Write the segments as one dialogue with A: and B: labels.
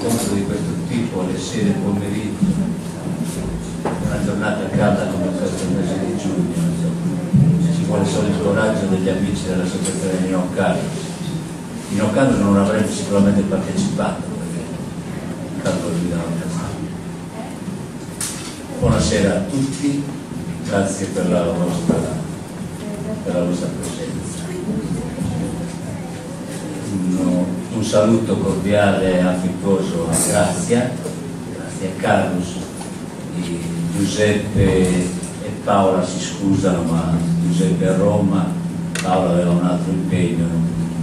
A: incontro di questo tipo alle 6 del pomeriggio, una giornata calda come questo mese di giugno, se ci vuole solo il coraggio degli amici dell'associazione Nino Carlos. Nino Carlos non avrebbe sicuramente partecipato perché Carlo guidava il castello. Buonasera a tutti, grazie per la vostra presenza. Un saluto cordiale e affettuoso a Grazia Carlos, Giuseppe e Paola si scusano, ma Giuseppe è a Roma, Paola aveva un altro impegno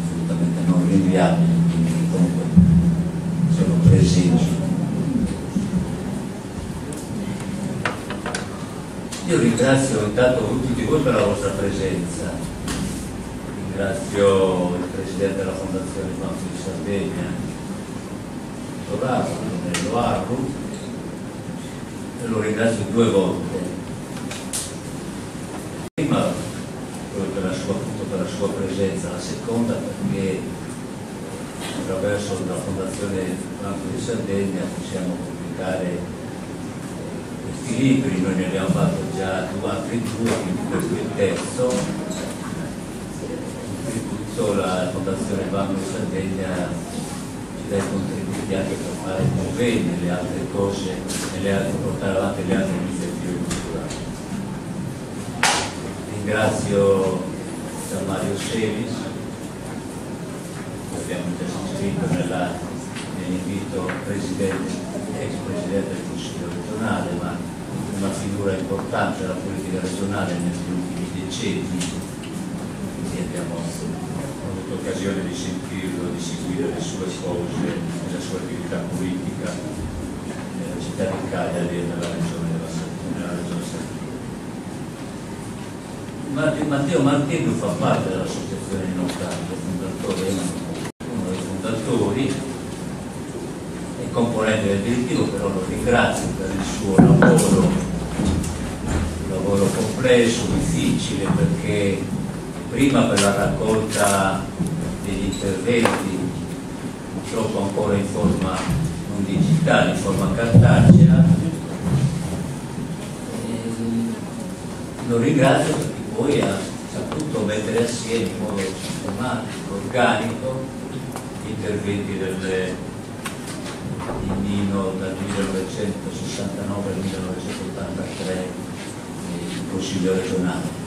A: assolutamente non rinviabile, quindi comunque sono presenti. Io ringrazio intanto tutti voi per la vostra presenza, ringrazio il Presidente della Fondazione Banco di Sardegna, Nello Arru, e lo ringrazio 2 volte. Prima per la sua presenza, la seconda perché attraverso la Fondazione Banco di Sardegna possiamo pubblicare questi libri. Noi ne abbiamo fatto già altri 2, quindi questo è il terzo. Oltretutto la Fondazione Banco di Sardegna ci dà i contributi anche per fare convegni e le altre cose e portare avanti le altre iniziative culturali. Ringrazio Gian Mario Sevis, che abbiamo già suggerito nell'invito ex Presidente del Consiglio regionale, ma una figura importante della politica regionale negli ultimi decenni, quindi abbiamo avuto occasione di sentirlo, di seguire le sue cose e la sua attività politica nella città di Cagliari e nella regione Sardegna. Matteo Martello fa parte dell'associazione Nino Carlos, uno dei fondatori e componente del direttivo, però lo ringrazio per il suo lavoro complesso, difficile, perché prima per la raccolta degli interventi, purtroppo ancora in forma non digitale, in forma cartacea, lo ringrazio perché poi ha saputo mettere assieme in modo sistematico, organico, gli interventi di Nino dal 1969 al 1983 in Consiglio regionale.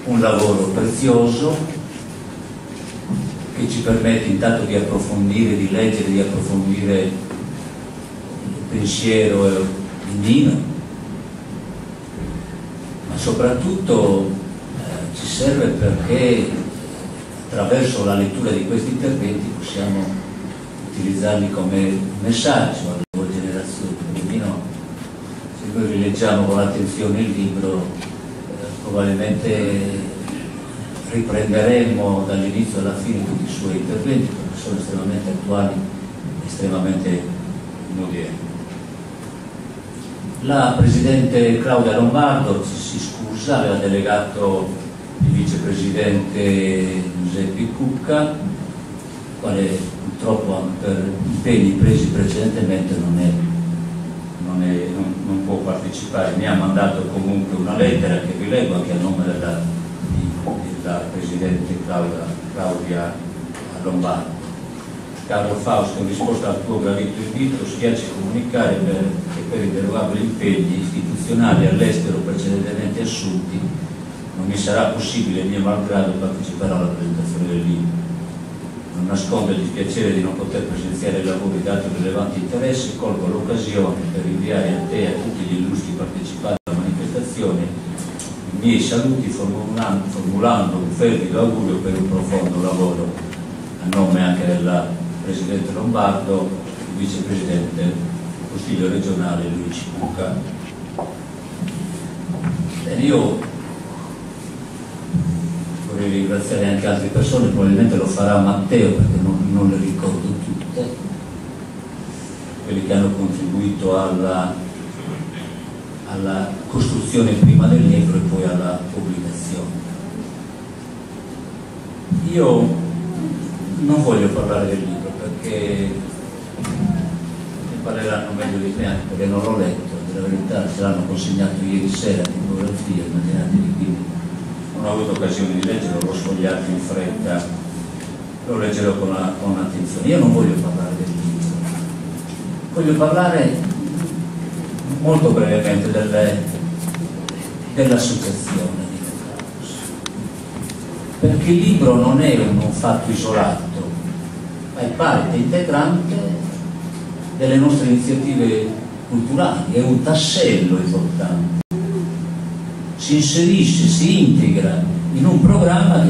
A: Un lavoro prezioso che ci permette intanto di approfondire, di leggere, di approfondire il pensiero di Nino, ma soprattutto ci serve perché attraverso la lettura di questi interventi possiamo utilizzarli come messaggio alle nuove generazioni. Quindi se noi rileggiamo con attenzione il libro, probabilmente riprenderemo dall'inizio alla fine tutti i suoi interventi perché sono estremamente attuali, estremamente moderni. La Presidente Claudia Lombardo si scusa, aveva delegato il Vicepresidente Giuseppe Cucca, quale purtroppo per impegni presi precedentemente non può partecipare. Mi ha mandato comunque una lettera che vi leggo anche a nome della Presidente Claudia Lombardo. Caro Fausto, in risposta al tuo gradito invito, spiace comunicare che per i derogabili impegni istituzionali all'estero precedentemente assunti non mi sarà possibile, mio malgrado, partecipare alla presentazione del libro. Non nascondo il dispiacere di non poter presenziare ai lavori dato rilevanti interessi, colgo l'occasione per inviare a te e a tutti gli illustri partecipanti alla manifestazione i miei saluti formulando un fervido augurio per un profondo lavoro a nome anche della Presidente Lombardo, il Vicepresidente del Consiglio regionale Luigi Cucca. Io vorrei ringraziare anche altre persone, probabilmente lo farà Matteo perché non le ricordo tutte, quelli che hanno contribuito alla costruzione prima del libro e poi alla pubblicazione. Io non voglio parlare del libro perché parleranno meglio di me, anche perché non l'ho letto, per la verità ce l'hanno consegnato ieri sera, tipografia, immaginatevi, quindi non ho avuto occasione di leggerlo, l'ho sfogliato in fretta, lo leggerò con attenzione. Io non voglio parlare del libro, voglio parlare molto brevemente dell'associazione di Caus, perché il libro non è un fatto isolato, ma è parte integrante delle nostre iniziative culturali, è un tassello importante, si inserisce, si integra in un programma che